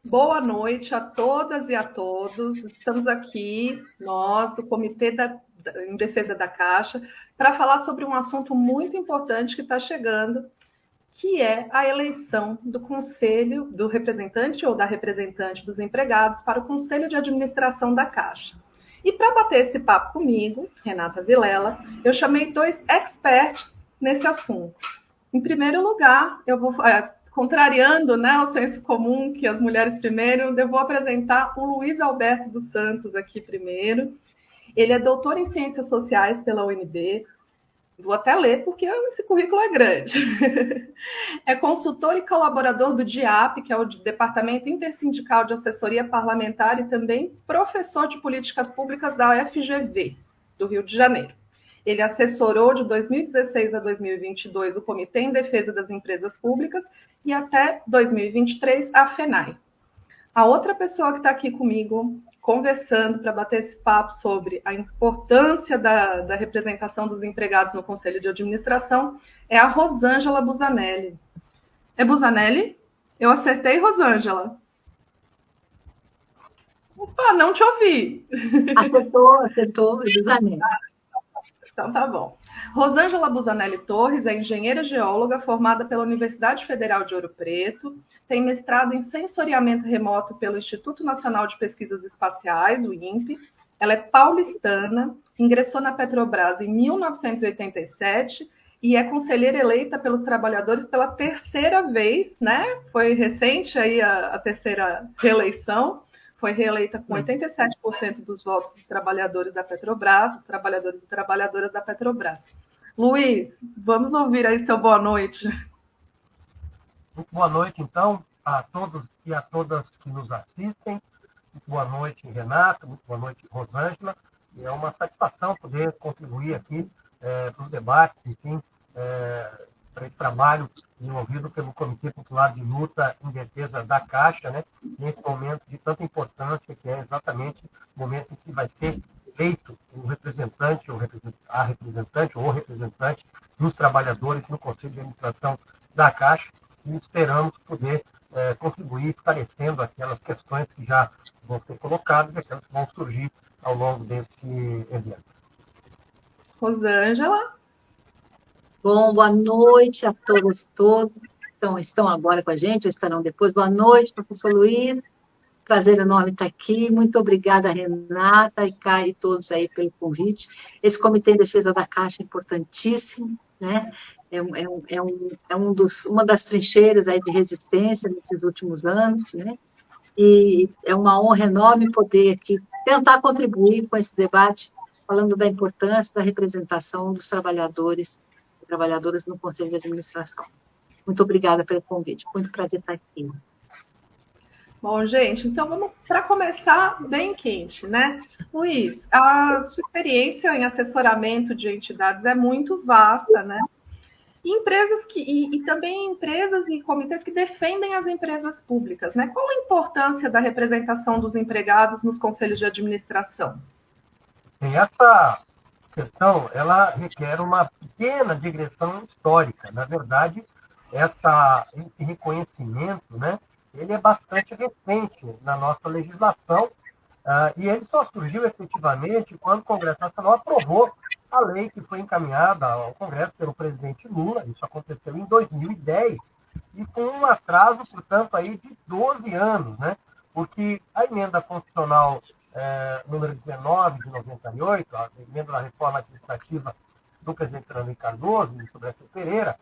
Boa noite a todas e a todos. Estamos aqui, nós, do Comitê em Defesa da Caixa, para falar sobre um assunto muito importante que está chegando, que é a eleição do Conselho, do representante ou da representante dos empregados para o Conselho de Administração da Caixa. E para bater esse papo comigo, Renata Vilela, eu chamei dois experts nesse assunto. Em primeiro lugar, eu vou, contrariando, né, o senso comum que as mulheres primeiro, eu vou apresentar o Luiz Alberto dos Santos aqui primeiro. Ele é doutor em Ciências Sociais pela UNB. Vou até ler, porque esse currículo é grande. É consultor e colaborador do DIAP, que é o Departamento Intersindical de Assessoria Parlamentar, e também professor de Políticas Públicas da UFGV, do Rio de Janeiro. Ele assessorou de 2016 a 2022 o Comitê em Defesa das Empresas Públicas e até 2023 a FENAI. A outra pessoa que está aqui comigo, conversando para bater esse papo sobre a importância da representação dos empregados no Conselho de Administração, é a Rosângela Busanelli. É Busanelli? Eu acertei, Rosângela? Opa, não te ouvi. Acertou, Busanelli. Então tá bom. Rosângela Busanelli Torres é engenheira geóloga formada pela Universidade Federal de Ouro Preto, tem mestrado em sensoriamento remoto pelo Instituto Nacional de Pesquisas Espaciais, o INPE. Ela é paulistana, ingressou na Petrobras em 1987 e é conselheira eleita pelos trabalhadores pela terceira vez, né? Foi recente aí a terceira reeleição. Foi reeleita com 87% dos votos dos trabalhadores da Petrobras, dos trabalhadores e trabalhadoras da Petrobras. Luiz, vamos ouvir aí seu boa noite. Muito boa noite, então, a todos e a todas que nos assistem. Muito boa noite, Renata. Muito boa noite, Rosângela. E é uma satisfação poder contribuir aqui para os debates, enfim, para esse trabalho desenvolvido pelo Comitê Popular de Luta em Defesa da Caixa, né, nesse momento de tanta importância, que é exatamente o momento em que vai ser eleito o representante, ou a representante ou representante dos trabalhadores no Conselho de Administração da Caixa, e esperamos poder contribuir esclarecendo aquelas questões que já vão ser colocadas e aquelas que vão surgir ao longo desse evento. Rosângela? Bom, boa noite a todas e todos que estão agora com a gente, ou estarão depois. Boa noite, professor Luiz. Prazer enorme estar aqui. Muito obrigada, Renata e Caio, e todos aí pelo convite. Esse Comitê em Defesa da Caixa é importantíssimo, né? Uma das trincheiras aí de resistência nesses últimos anos, né? E é uma honra enorme poder aqui tentar contribuir com esse debate, falando da importância da representação dos trabalhadores e trabalhadoras no Conselho de Administração. Muito obrigada pelo convite. Muito prazer estar aqui. Bom, gente, então vamos para começar bem quente, né? Luiz, a sua experiência em assessoramento de entidades é muito vasta, né? E também empresas e comitês que defendem as empresas públicas, né? Qual a importância da representação dos empregados nos conselhos de administração? E essa questão, ela requer uma pequena digressão histórica. Na verdade, esse reconhecimento, né, ele é bastante recente na nossa legislação, e ele só surgiu efetivamente quando o Congresso Nacional aprovou a lei que foi encaminhada ao Congresso pelo presidente Lula. Isso aconteceu em 2010, e com um atraso, portanto, aí de 12 anos, né? Porque a emenda constitucional número 19 de 98, a emenda da reforma administrativa do presidente Fernando Henrique Cardoso e sobre essa Pereira,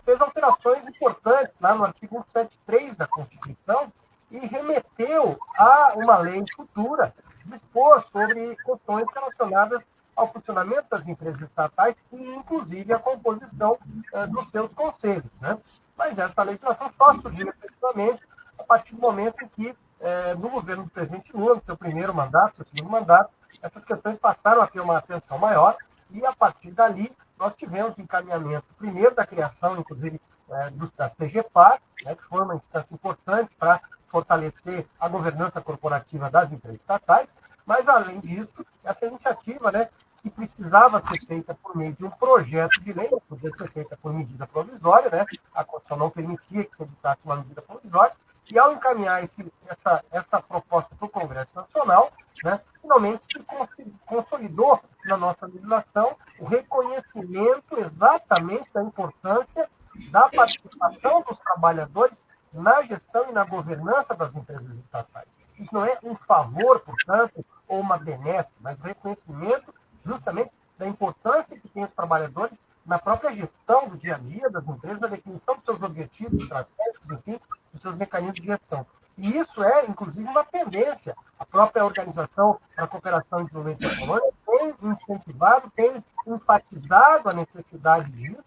fez alterações importantes lá no artigo 173 da Constituição e remeteu a uma lei futura dispor sobre questões relacionadas ao funcionamento das empresas estatais e, inclusive, a composição dos seus conselhos, né? Mas essa legislação só surgiu efetivamente a partir do momento em que, no governo do presidente Lula, no seu primeiro mandato, seu segundo mandato, essas questões passaram a ter uma atenção maior e, a partir dali, nós tivemos encaminhamento, primeiro, da criação, inclusive, da CGPAR, né, que foi uma instância importante para fortalecer a governança corporativa das empresas estatais, mas, além disso, essa iniciativa, né, que precisava ser feita por meio de um projeto de lei, podia ser feita por medida provisória, né, a Constituição não permitia que se editasse uma medida provisória, e ao encaminhar a nossa legislação o reconhecimento exatamente da importância da participação dos trabalhadores na gestão e na governança das empresas estatais. Isso não é um favor, portanto, ou uma benesse, mas o reconhecimento justamente da importância que têm os trabalhadores na própria gestão do dia a dia das empresas, na definição dos seus objetivos estratégicos, enfim, dos seus mecanismos de gestão. E isso é, inclusive, uma tendência. A própria Organização para a Cooperação e Desenvolvimento Econômico tem incentivado, tem enfatizado a necessidade disso.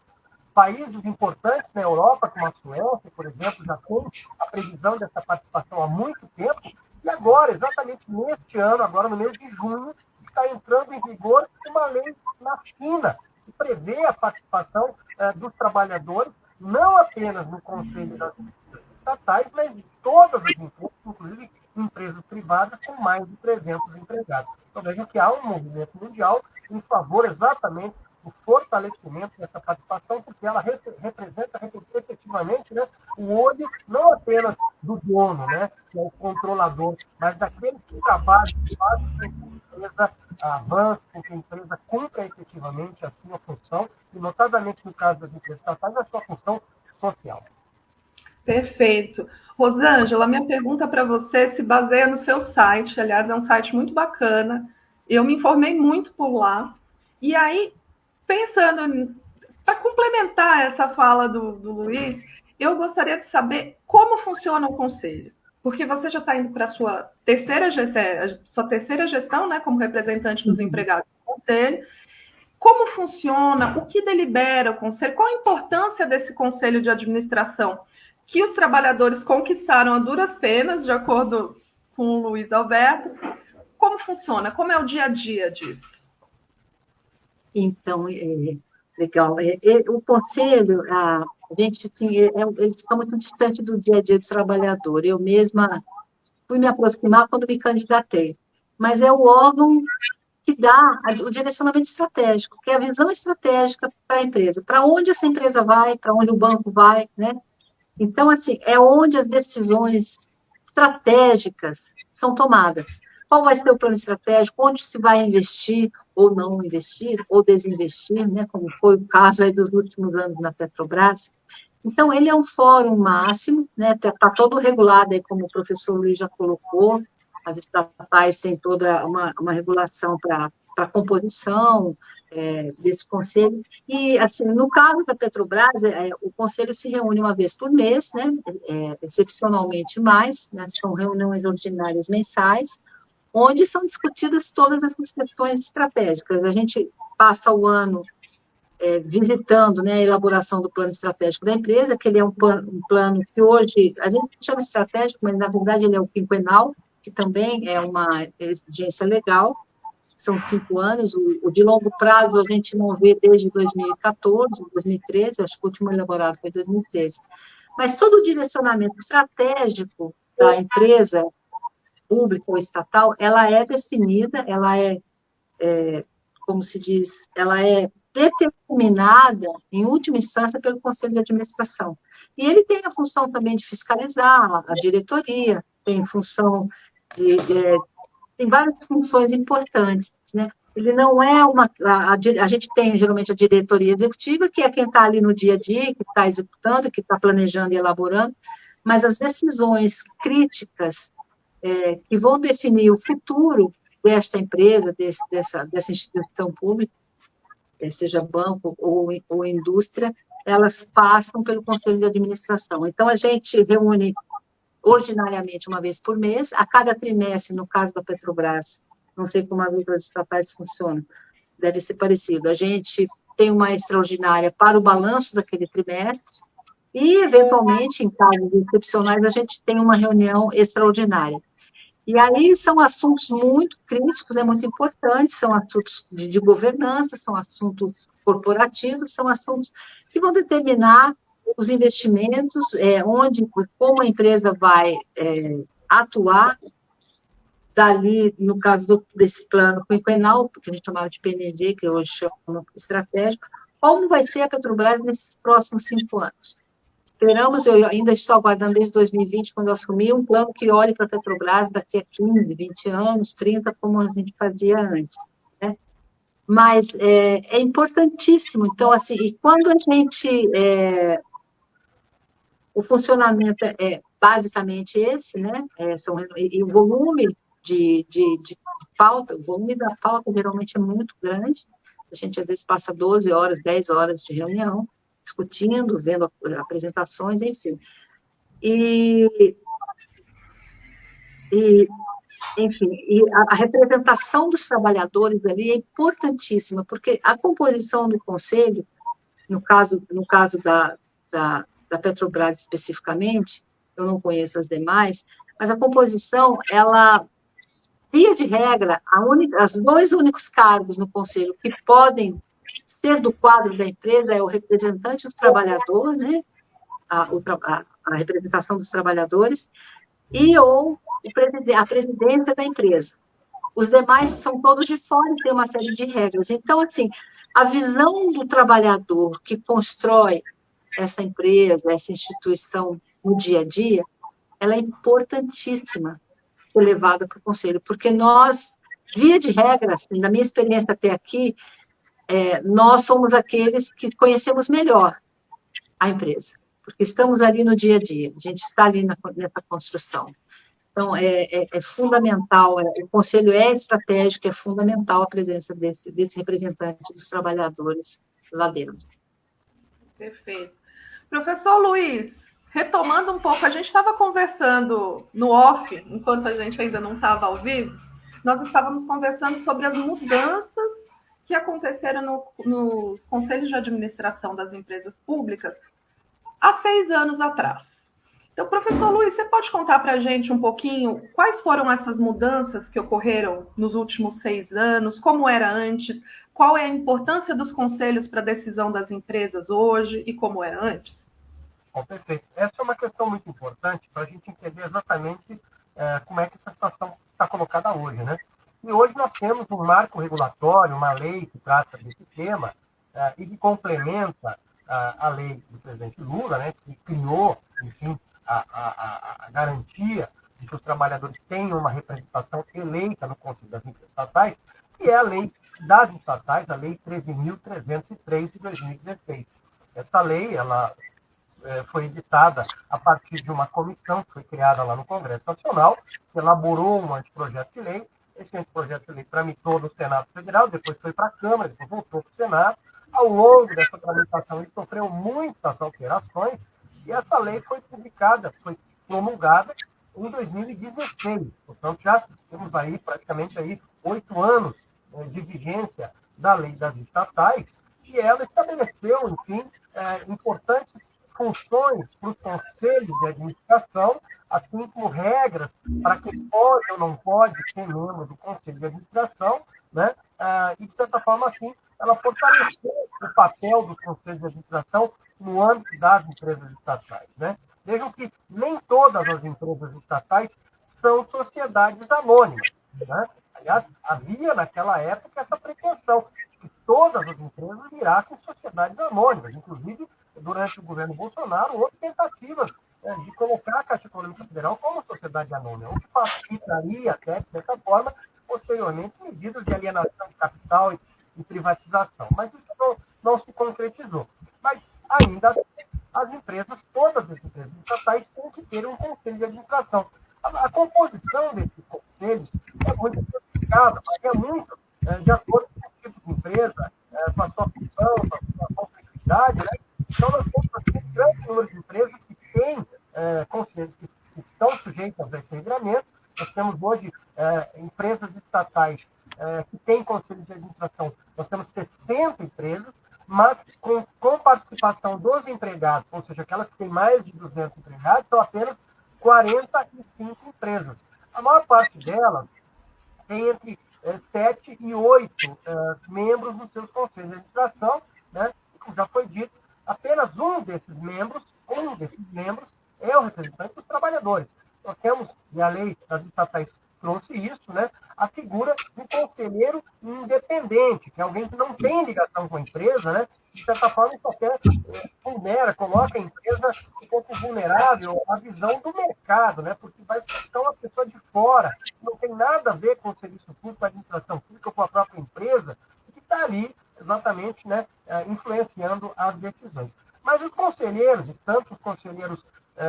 Países importantes na Europa, como a Suécia, por exemplo, já tem a previsão dessa participação há muito tempo, e agora, exatamente neste ano, agora no mês de junho, está entrando em vigor uma lei na China, que prevê a participação dos trabalhadores, não apenas no Conselho das Empresas Estatais, mas de todas as empresas, inclusive empresas privadas com mais de 300 empregados. Então, vejam que há um movimento mundial em favor exatamente do fortalecimento dessa participação, porque ela representa efetivamente, né, o olho não apenas do dono, né, que é o controlador, mas daqueles que trabalham, que fazem com que a empresa avance, com que a empresa cumpra efetivamente a sua função, e notadamente no caso das empresas estatais, a sua função social. Perfeito. Rosângela, minha pergunta para você se baseia no seu site, aliás, é um site muito bacana, eu me informei muito por lá, e aí, pensando, para complementar essa fala do Luiz, eu gostaria de saber como funciona o conselho, porque você já está indo para a sua terceira gestão, né, como representante dos empregados do conselho. Como funciona, o que delibera o conselho, qual a importância desse conselho de administração que os trabalhadores conquistaram a duras penas, de acordo com o Luiz Alberto. Como funciona? Como é o dia a dia disso? Então, legal. O conselho, a gente ele fica muito distante do dia a dia do trabalhador. Eu mesma fui me aproximar quando me candidatei. Mas é o órgão que dá o direcionamento estratégico, que é a visão estratégica para a empresa. Para onde essa empresa vai, para onde o banco vai, né? Então, assim, é onde as decisões estratégicas são tomadas. Qual vai ser o plano estratégico, onde se vai investir ou não investir, ou desinvestir, né, como foi o caso aí dos últimos anos na Petrobras. Então, ele é um fórum máximo, né, está todo regulado, aí, como o professor Luiz já colocou, as estatais têm toda uma regulação para a composição desse conselho, e, assim, no caso da Petrobras, o conselho se reúne uma vez por mês, né, excepcionalmente mais, né, são reuniões ordinárias mensais, onde são discutidas todas essas questões estratégicas. A gente passa o ano visitando, né, a elaboração do plano estratégico da empresa, que ele é um plano que hoje, a gente chama estratégico, mas, na verdade, ele é o quinquenal, que também é uma exigência legal, são 5 anos, o de longo prazo a gente não vê desde 2014, 2013, acho que o último elaborado foi 2016. Mas todo o direcionamento estratégico da empresa, pública ou estatal, ela é definida, ela como se diz, ela é determinada, em última instância, pelo Conselho de Administração. E ele tem a função também de fiscalizar a diretoria, tem função tem várias funções importantes, né? Ele não é a gente tem, geralmente, a diretoria executiva, que é quem está ali no dia a dia, que está executando, que está planejando e elaborando, mas as decisões críticas que vão definir o futuro desta empresa, dessa instituição pública, seja banco ou indústria, elas passam pelo Conselho de Administração. Então, a gente reúne ordinariamente uma vez por mês, a cada trimestre, no caso da Petrobras, não sei como as outras estatais funcionam, deve ser parecido. A gente tem uma extraordinária para o balanço daquele trimestre e, eventualmente, em casos excepcionais, a gente tem uma reunião extraordinária. E aí são assuntos muito críticos, muito importantes, são assuntos de governança, são assuntos corporativos, são assuntos que vão determinar os investimentos, como a empresa vai atuar dali, no caso desse plano quinquenal, que a gente chamava de PNG, que hoje chama estratégico, como vai ser a Petrobras nesses próximos 5 anos. Esperamos, eu ainda estou aguardando desde 2020, quando eu assumi, um plano que olhe para a Petrobras daqui a 15, 20 anos, 30, como a gente fazia antes, né? Mas é importantíssimo. Então, assim, e quando a gente... o funcionamento é basicamente esse, né? E o volume de pauta, o volume da pauta geralmente é muito grande. A gente, às vezes, passa 12 horas, 10 horas de reunião, discutindo, vendo apresentações, enfim. Enfim, a representação dos trabalhadores ali é importantíssima, porque a composição do conselho, no caso da Petrobras especificamente, eu não conheço as demais, mas a composição, ela, via de regra, os dois únicos cargos no conselho que podem ser do quadro da empresa é o representante dos trabalhadores, né, a representação dos trabalhadores, ou a presidência da empresa. Os demais são todos de fora e tem uma série de regras. Então, assim, a visão do trabalhador que constrói essa empresa, essa instituição no dia a dia, ela é importantíssima ser levada para o conselho, porque nós, via de regra, assim, na minha experiência até aqui, nós somos aqueles que conhecemos melhor a empresa, porque estamos ali no dia a dia, a gente está ali nessa construção. Então, é fundamental, o conselho é estratégico, é fundamental a presença desse representante dos trabalhadores lá dentro. Perfeito. Professor Luiz, retomando um pouco, a gente estava conversando no off, enquanto a gente ainda não estava ao vivo, nós estávamos conversando sobre as mudanças que aconteceram nos conselhos de administração das empresas públicas há 6 anos atrás. Então, professor Luiz, você pode contar para a gente um pouquinho quais foram essas mudanças que ocorreram nos últimos 6 anos, como era antes, qual é a importância dos conselhos para a decisão das empresas hoje e como era antes? Bom, perfeito. Essa é uma questão muito importante para a gente entender exatamente como é que essa situação está colocada hoje, né? E hoje nós temos um marco regulatório, uma lei que trata desse tema e que complementa a lei do presidente Lula, né, que criou, enfim, a garantia de que os trabalhadores tenham uma representação eleita no Conselho das Empresas Estatais, que é a lei das estatais, a Lei 13.303 de 2016. Essa lei, ela foi editada a partir de uma comissão que foi criada lá no Congresso Nacional, que elaborou um anteprojeto de lei. Esse anteprojeto de lei tramitou no Senado Federal, depois foi para a Câmara, depois voltou para o Senado. Ao longo dessa tramitação, ele sofreu muitas alterações, e essa lei foi publicada, foi promulgada em 2016. Portanto, já temos aí praticamente 8 anos de vigência da lei das estatais, e ela estabeleceu, enfim, importantes funções para os conselhos de administração, assim como regras para quem pode ou não pode ser membro do conselho de administração, né? E, de certa forma, assim, ela fortaleceu o papel dos conselhos de administração no âmbito das empresas estatais, né? Vejam que nem todas as empresas estatais são sociedades anônimas, né? Aliás, havia naquela época essa pretensão de que todas as empresas virassem sociedades anônimas. Inclusive, durante o governo Bolsonaro, houve tentativas de colocar a Caixa Econômica Federal como sociedade anônima, o que facilitaria até, de certa forma, posteriormente, medidas de alienação de capital e privatização. Mas isso não se concretizou. Mas, ainda as empresas, todas as empresas estatais, têm que ter um conselho de administração. A composição desses conselhos é muito complicada, varia muito de acordo com o tipo de empresa, com a sua função, com a sua complexidade, né? Então, nós temos um grande número de empresas que têm conselhos que estão sujeitas a esse regramento. Nós temos hoje empresas estatais que têm conselhos de administração. Nós temos 60 empresas, mas com participação dos empregados, ou seja, aquelas que têm mais de 200 empregados, são apenas 45 empresas. A maior parte delas tem entre 7 e 8 membros nos seus conselhos de administração, né? Como já foi dito, apenas um desses membros é o representante dos trabalhadores. Nós temos, e a lei das estatais trouxe isso, né, a figura do conselheiro independente, que é alguém que não tem ligação com a empresa, né, de certa forma, isso até coloca a empresa um pouco vulnerável à visão do mercado, né, porque vai ser uma pessoa de fora, que não tem nada a ver com o serviço público, com a administração pública, com a própria empresa, e que está ali exatamente, né, influenciando as decisões. Mas os conselheiros, e tanto os conselheiros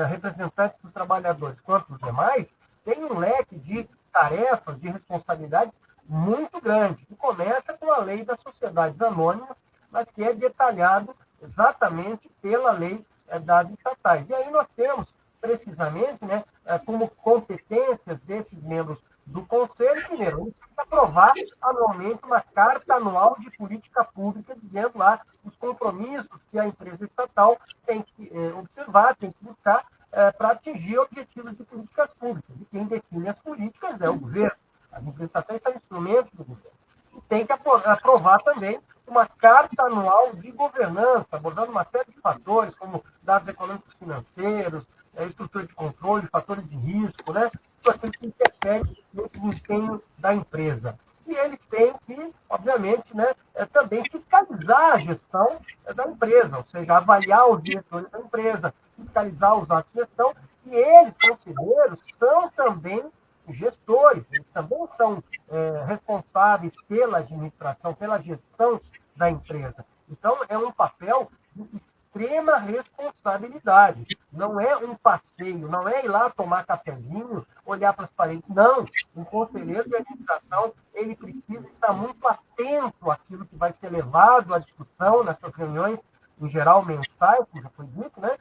representantes dos trabalhadores quanto os demais, têm um leque de tarefas, de responsabilidades muito grande, que começa com a lei das sociedades anônimas, mas que é detalhado exatamente pela lei das estatais. E aí nós temos, precisamente, né, como competências desses membros do Conselho, primeiro, eles têm que aprovar anualmente uma carta anual de política pública, dizendo lá os compromissos que a empresa estatal tem que observar, tem que buscar para atingir objetivos de políticas públicas. E quem define as políticas é o governo. As empresas estatais são instrumentos do governo. E tem que aprovar também uma carta anual de governança, abordando uma série de fatores, como dados econômicos financeiros, estrutura de controle, fatores de risco, né? Isso aquilo que interfere no desempenho da empresa. E eles têm que, obviamente, né, também fiscalizar a gestão da empresa, ou seja, avaliar os diretores da empresa, fiscalizar os atos de gestão, e eles, conselheiros, são também gestores, eles também são responsáveis pela administração, pela gestão da empresa. Então, é um papel de extrema responsabilidade. Não é um passeio, não é ir lá tomar cafezinho, olhar para as paredes. Não. Um conselheiro de administração, ele precisa estar muito atento àquilo que vai ser levado à discussão nessas reuniões, em geral mensais, como já foi dito, né?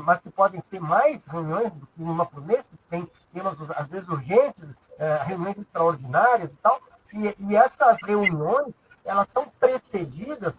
Mas que podem ser mais reuniões do que uma por mês, tem temas, às vezes, urgentes, reuniões extraordinárias e tal. E essas reuniões, elas são precedidas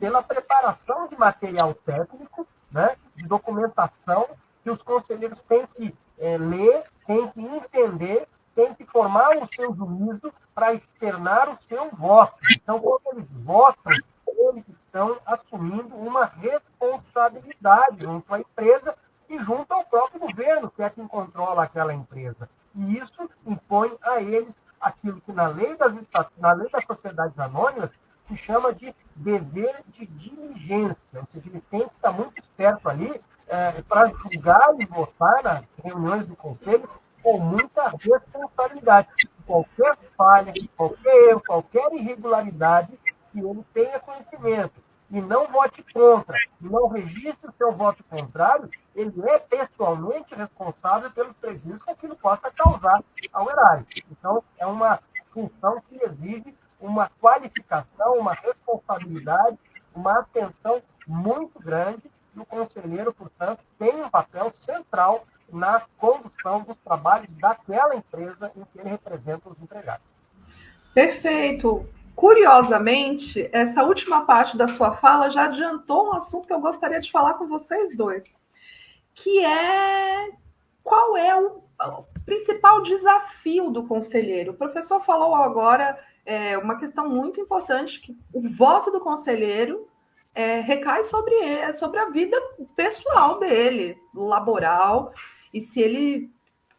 pela preparação de material técnico, né, de documentação, que os conselheiros têm que ler, têm que entender, têm que formar o seu juízo para externar o seu voto. Então, quando eles votam, eles estão assumindo uma responsabilidade junto à empresa e junto ao próprio governo, que é quem controla aquela empresa. E isso impõe a eles aquilo que na lei das sociedades anônimas se chama de dever de diligência, ou seja, ele tem que estar muito esperto ali para julgar e votar nas reuniões do Conselho com muita responsabilidade. Qualquer falha, qualquer erro, qualquer irregularidade, que ele tenha conhecimento e não vote contra, e não registre o seu voto contrário, ele é pessoalmente responsável pelos prejuízos que aquilo possa causar ao erário. Então, é uma função que exige uma qualificação, uma responsabilidade, uma atenção muito grande, e o conselheiro, portanto, tem um papel central na condução dos trabalhos daquela empresa em que ele representa os empregados. Perfeito. Curiosamente, essa última parte da sua fala já adiantou um assunto que eu gostaria de falar com vocês dois, que é qual é o principal desafio do conselheiro. O professor falou agora uma questão muito importante, que o voto do conselheiro recai sobre ele, sobre a vida pessoal dele, laboral, e se ele,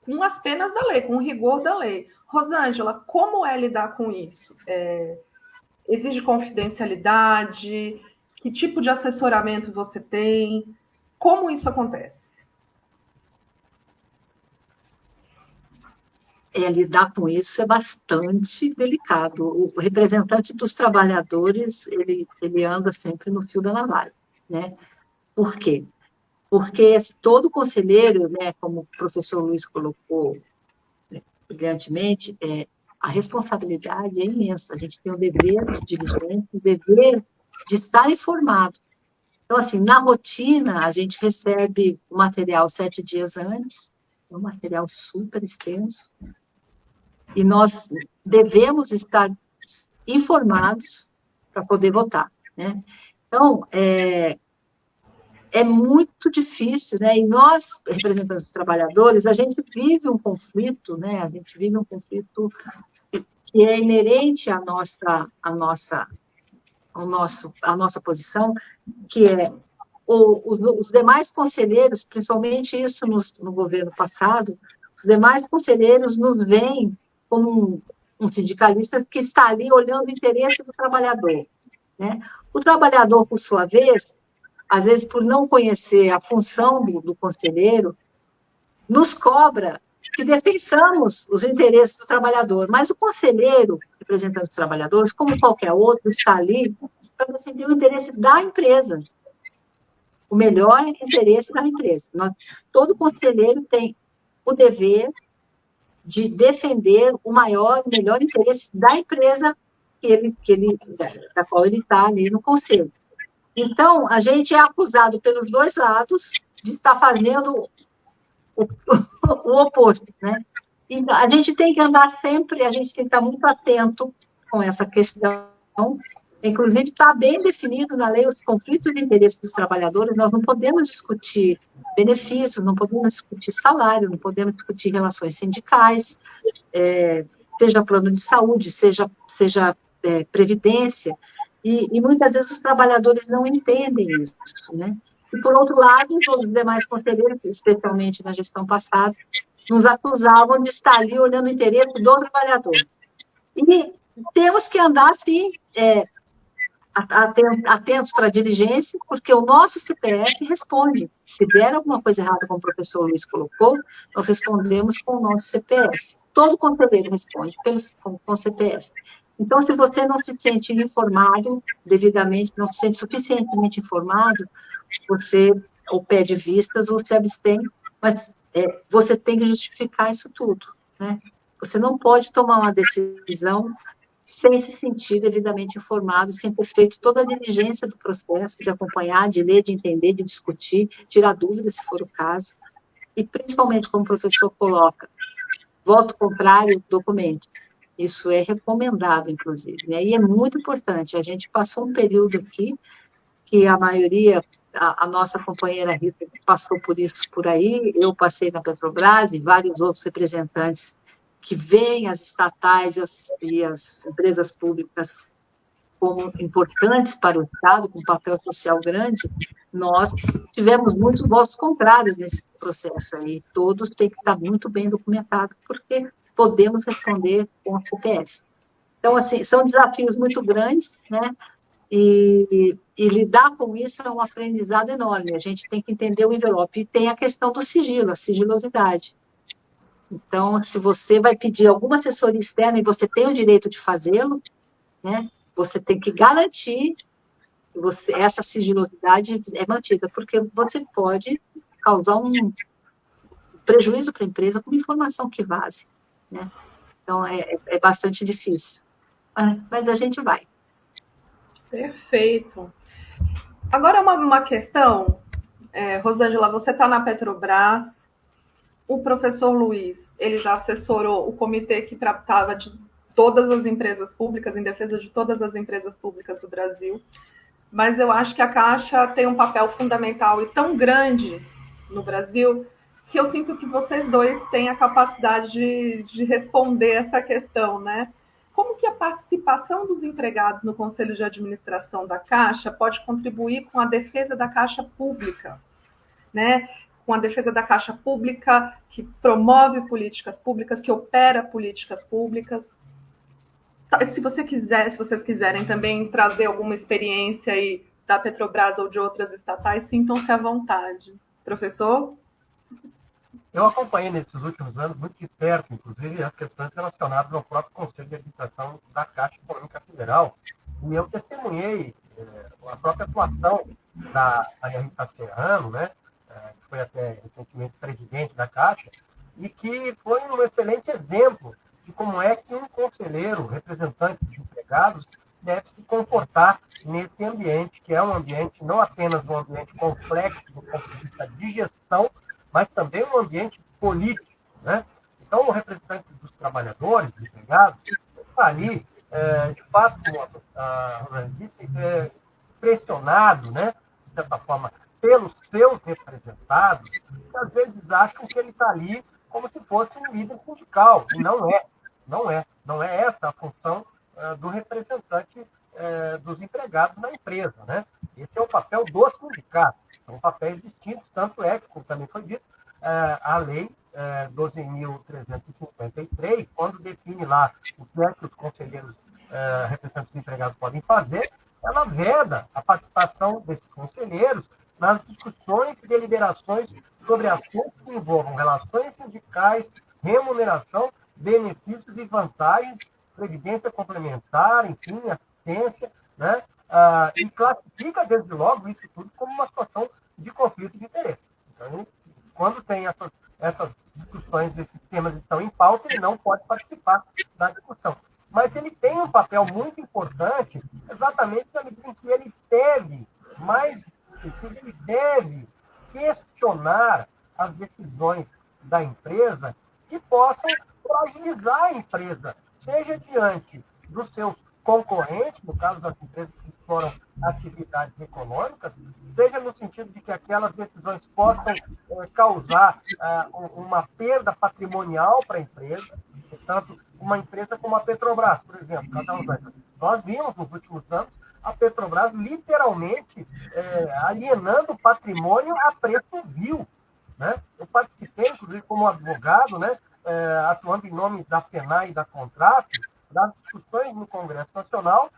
com as penas da lei, com o rigor da lei. Rosângela, como é lidar com isso? Exige confidencialidade? Que tipo de assessoramento você tem? Como isso acontece? Lidar com isso é bastante delicado. O representante dos trabalhadores, ele anda sempre no fio da navalha, né? Por quê? Porque todo conselheiro, né, como o professor Luiz colocou brilhantemente, a responsabilidade é imensa. A gente tem o dever de diligência, o dever de estar informado. Então, assim, na rotina, a gente recebe o material 7 dias antes, é um material super extenso, e nós devemos estar informados para poder votar, né? Então, é muito difícil, né? E nós, representantes dos trabalhadores, a gente vive um conflito, né? A gente vive um conflito que é inerente à nossa posição, que é os demais conselheiros, principalmente isso no governo passado, os demais conselheiros nos veem como um sindicalista que está ali olhando o interesse do trabalhador, né? O trabalhador, por sua vez, às vezes, por não conhecer a função do conselheiro, nos cobra que defensamos os interesses do trabalhador, mas o conselheiro, representante dos trabalhadores, como qualquer outro, está ali para defender o interesse da empresa, o melhor interesse da empresa. Todo conselheiro tem o dever de defender o melhor interesse da empresa da qual ele está ali no conselho. Então, a gente é acusado pelos dois lados de estar fazendo o oposto, né? Então, a gente tem que andar sempre, a gente tem que estar muito atento com essa questão. Inclusive, está bem definido na lei os conflitos de interesse dos trabalhadores, nós não podemos discutir benefícios, não podemos discutir salário, não podemos discutir relações sindicais, seja plano de saúde, seja previdência, e muitas vezes os trabalhadores não entendem isso, né? E, por outro lado, os demais conselheiros, especialmente na gestão passada, nos acusavam de estar ali olhando o interesse do trabalhador. E temos que andar, assim, atentos para a diligência, porque o nosso CPF responde. Se der alguma coisa errada, como o professor Luiz colocou, nós respondemos com o nosso CPF. Todo conselheiro responde com o CPF. Então, se você não se sente informado devidamente, não se sente suficientemente informado, você ou pede vistas ou se abstém, mas você tem que justificar isso tudo, né? Você não pode tomar uma decisão sem se sentir devidamente informado, sem ter feito toda a diligência do processo, de acompanhar, de ler, de entender, de discutir, tirar dúvidas, se for o caso, e principalmente, como o professor coloca, voto contrário, documento. Isso é recomendado, inclusive, né? E é muito importante. A gente passou um período aqui que a maioria, a nossa companheira Rita passou por isso por aí, eu passei na Petrobras e vários outros representantes que veem as estatais e as empresas públicas como importantes para o Estado, com um papel social grande, nós tivemos muitos votos contrários nesse processo aí. Todos têm que estar muito bem documentados, porque podemos responder com o CPF. Então, assim, são desafios muito grandes, né? E lidar com isso é um aprendizado enorme. A gente tem que entender o envelope. E tem a questão do sigilo, a sigilosidade. Então, se você vai pedir alguma assessoria externa e você tem o direito de fazê-lo, né, você tem que garantir que essa sigilosidade é mantida, porque você pode causar um prejuízo para a empresa com informação que vaze, né? Então, é bastante difícil. Mas a gente vai. Perfeito. Agora, uma questão, Rosângela, você está na Petrobras, o professor Luiz, ele já assessorou o comitê que tratava de todas as empresas públicas, em defesa de todas as empresas públicas do Brasil, mas eu acho que a Caixa tem um papel fundamental e tão grande no Brasil que eu sinto que vocês dois têm a capacidade de responder essa questão, né? Como que a participação dos empregados no Conselho de Administração da Caixa pode contribuir com a defesa da Caixa Pública, né? Com a defesa da Caixa Pública, que promove políticas públicas, que opera políticas públicas. Se vocês quiserem também trazer alguma experiência aí da Petrobras ou de outras estatais, sintam-se à vontade. Professor? Eu acompanhei nesses últimos anos, muito de perto, inclusive, as questões relacionadas ao próprio Conselho de Administração da Caixa Econômica Federal, e eu testemunhei a própria atuação da Rita Serrano, né, que foi até recentemente presidente da Caixa, e que foi um excelente exemplo de como é que um conselheiro, representante de empregados, deve se comportar nesse ambiente, que é um ambiente, não apenas um ambiente complexo do ponto de vista de gestão, mas também um ambiente político, né? Então, o representante dos trabalhadores, dos empregados, está ali, de fato, como a Rosângela disse, pressionado, né, de certa forma, pelos seus representados, que às vezes acham que ele está ali como se fosse um líder sindical, e não é. Não é essa a função do representante dos empregados na empresa, né? Esse é o papel do sindicato. São papéis distintos, tanto é que, como também foi dito, a lei 12.353, quando define lá o que é que os conselheiros representantes dos empregados podem fazer, ela veda a participação desses conselheiros nas discussões e deliberações sobre assuntos que envolvam relações sindicais, remuneração, benefícios e vantagens, previdência complementar, enfim, assistência, né? E classifica, desde logo, isso tudo como uma situação de conflito de interesse. Então, quando tem essas discussões, esses temas estão em pauta, ele não pode participar da discussão. Mas ele tem um papel muito importante, exatamente na medida em que ele deve, mais específico, ele deve questionar as decisões da empresa que possam fragilizar a empresa, seja diante dos seus concorrentes, no caso das empresas que exploram atividades econômicas, seja no sentido de que aquelas decisões possam causar uma perda patrimonial para a empresa. Portanto, uma empresa como a Petrobras, por exemplo, nós vimos nos últimos anos a Petrobras literalmente alienando o patrimônio a preço vil. Né? Eu participei, inclusive, como advogado, né, atuando em nome da FENAI e da Contrato, das discussões no Congresso Nacional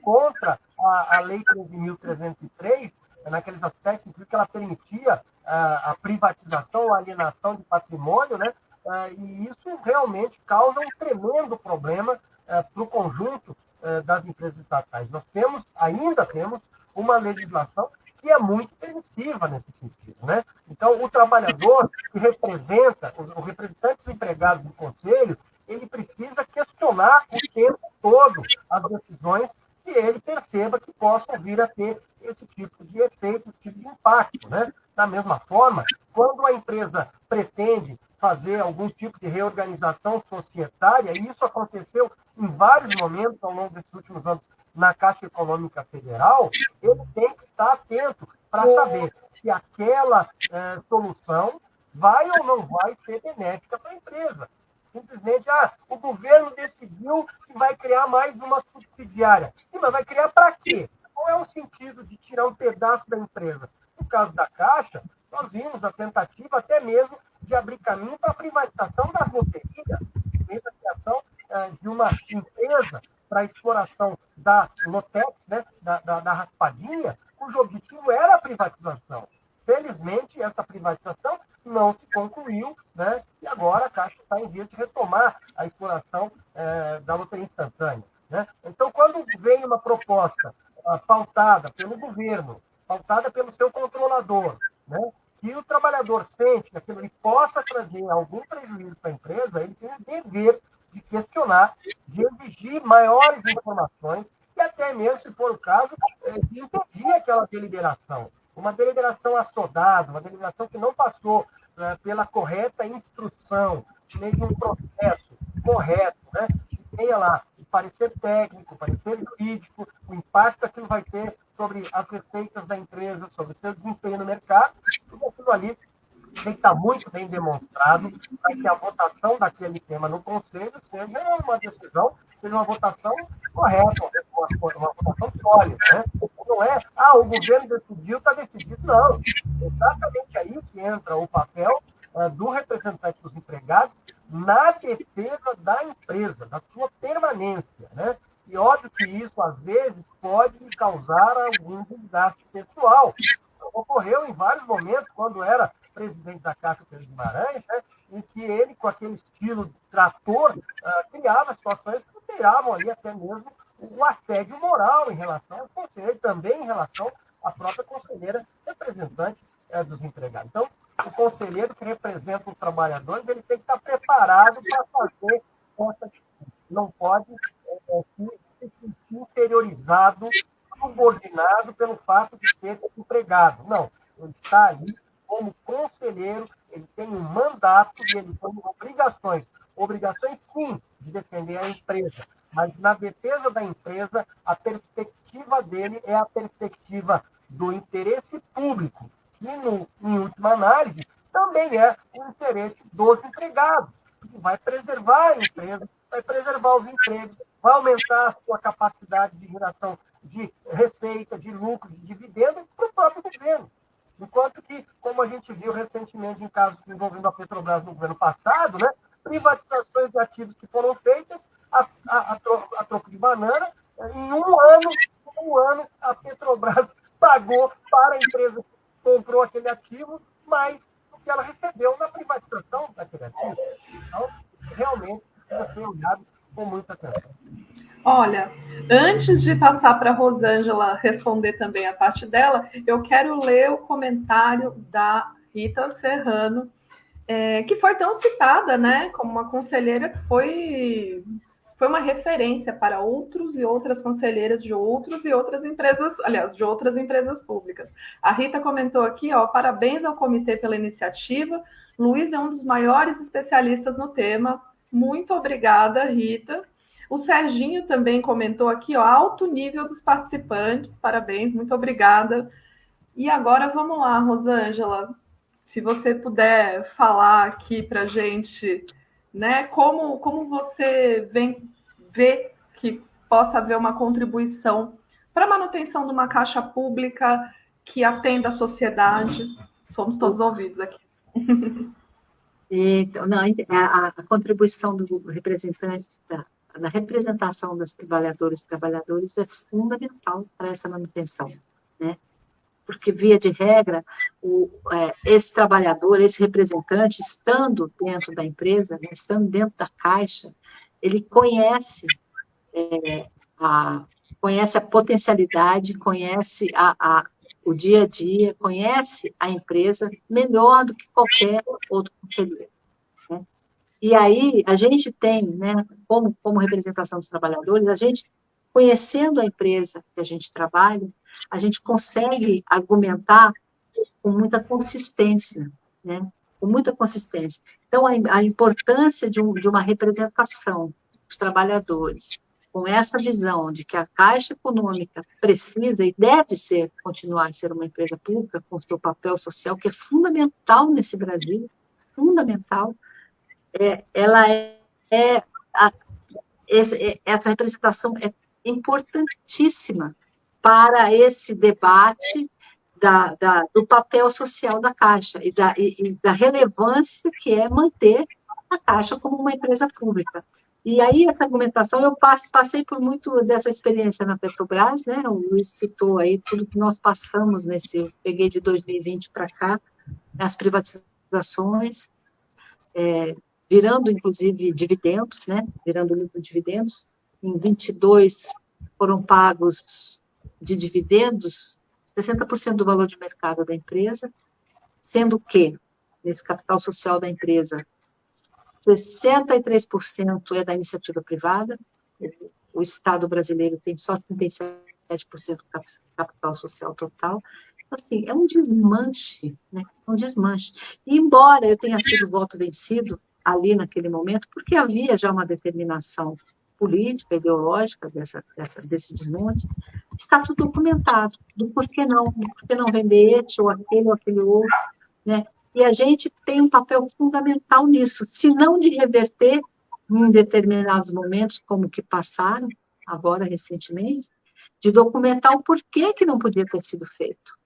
contra a Lei 13.303, naqueles aspectos em que ela permitia a privatização, a alienação de patrimônio, né? E isso realmente causa um tremendo problema para o conjunto das empresas estatais. Nós ainda temos uma legislação que é muito permissiva nesse sentido, né? Então, o trabalhador que representa, o representante dos empregados do Conselho, ele precisa questionar o tempo todo as decisões que ele perceba que possam vir a ter esse tipo de efeito, esse tipo de impacto, né? Da mesma forma, quando a empresa pretende fazer algum tipo de reorganização societária, e isso aconteceu em vários momentos ao longo desses últimos anos na Caixa Econômica Federal, ele tem que estar atento para saber se aquela solução vai ou não vai ser benéfica para a empresa. Simplesmente, o governo decidiu que vai criar mais uma subsidiária. Sim, mas vai criar para quê? Qual é o sentido de tirar um pedaço da empresa? No caso da Caixa, nós vimos a tentativa até mesmo de abrir caminho para a privatização das loterias, a criação de uma empresa para a exploração da Lotex, né, da raspadinha, cujo objetivo era a privatização. Felizmente, essa privatização não se concluiu, né? E agora a Caixa está em via de retomar a exploração da loteria instantânea. Né? Então, quando vem uma proposta pautada pelo governo, pautada pelo seu controlador, né? Que o trabalhador sente que aquilo possa trazer algum prejuízo para a empresa, ele tem o dever de questionar, de exigir maiores informações e até mesmo, se for o caso, de impedir aquela deliberação. Uma deliberação assodada, uma deliberação que não passou pela correta instrução, meio de um processo correto, né? Que tenha lá o parecer técnico, o parecer jurídico, o impacto que aquilo vai ter sobre as receitas da empresa, sobre o seu desempenho no mercado, tudo aquilo ali tem que estar muito bem demonstrado para que a votação daquele tema no Conselho seja uma decisão, seja uma votação correta, uma votação sólida. Né? Não é, o governo decidiu, está decidido. Não. É exatamente aí que entra o papel do representante dos empregados na defesa da empresa, da sua permanência. Né? E óbvio que isso, às vezes, pode causar algum desgaste pessoal. Ocorreu em vários momentos, quando era presidente da Caixa, Pedro Guimarães, né, em que ele, com aquele estilo de trator, criava situações que tiravam ali até mesmo o assédio moral em relação ao conselheiro, também em relação à própria conselheira representante dos empregados. Então, o conselheiro que representa os trabalhadores, ele tem que estar preparado para fazer essa disputa. Não pode se sentir inferiorizado, subordinado pelo fato de ser empregado. Não, ele está ali como conselheiro, ele tem um mandato e ele tem obrigações. Obrigações, sim, de defender a empresa, mas na defesa da empresa, a perspectiva dele é a perspectiva do interesse público, que, em última análise, também é o interesse dos empregados, que vai preservar a empresa, vai preservar os empregos, vai aumentar a sua capacidade de geração de receita, de lucro, de dividendo para o próprio governo. Enquanto que, como a gente viu recentemente em casos envolvendo a Petrobras no governo passado, né, privatizações de ativos que foram feitas a troco de banana, em um ano a Petrobras pagou para a empresa que comprou aquele ativo mais do que ela recebeu na privatização da Criativa. Então, realmente, precisa ser olhado com muita atenção. Olha, antes de passar para a Rosângela responder também a parte dela, eu quero ler o comentário da Rita Serrano, que foi tão citada, né, como uma conselheira que foi uma referência para outros e outras conselheiras de outros e outras empresas, aliás, de outras empresas públicas. A Rita comentou aqui, parabéns ao comitê pela iniciativa. Luiz é um dos maiores especialistas no tema. Muito obrigada, Rita. O Serginho também comentou aqui, alto nível dos participantes, parabéns, muito obrigada. E agora vamos lá, Rosângela, se você puder falar aqui para a gente, né, como você vê que possa haver uma contribuição para a manutenção de uma caixa pública que atenda a sociedade. Somos todos ouvidos aqui. Então, não, a contribuição do representante da representação das trabalhadoras e trabalhadores é fundamental para essa manutenção, né? Porque, via de regra, esse trabalhador, esse representante, estando dentro da empresa, né, estando dentro da Caixa, ele conhece a potencialidade, conhece o dia a dia, conhece a empresa melhor do que qualquer outro conselheiro. Né? E aí, a gente tem, né, como representação dos trabalhadores, a gente, conhecendo a empresa que a gente trabalha, a gente consegue argumentar com muita consistência, né? Com muita consistência. Então, a importância de uma representação dos trabalhadores, com essa visão de que a Caixa Econômica precisa e deve continuar a ser uma empresa pública, com seu papel social, que é fundamental nesse Brasil, fundamental, essa representação é importantíssima para esse debate do papel social da Caixa e da relevância que é manter a Caixa como uma empresa pública. E aí, essa argumentação, eu passei por muito dessa experiência na Petrobras, né? O Luiz citou aí tudo que nós passamos peguei de 2020 para cá, as privatizações, virando, inclusive, dividendos, né? Virando lucro de dividendos. Em 22 foram pagos de dividendos 60% do valor de mercado da empresa, sendo que, nesse capital social da empresa, 63% é da iniciativa privada, o Estado brasileiro tem só 37% do capital social total. Então, assim, é um desmanche, né? Um desmanche. E, embora eu tenha sido voto vencido ali naquele momento, porque havia já uma determinação política, ideológica desse desmonte, está tudo documentado, do porquê não vender esse ou aquele outro, né? E a gente tem um papel fundamental nisso, se não de reverter em determinados momentos, como que passaram, agora recentemente, de documentar o porquê que não podia ter sido feito.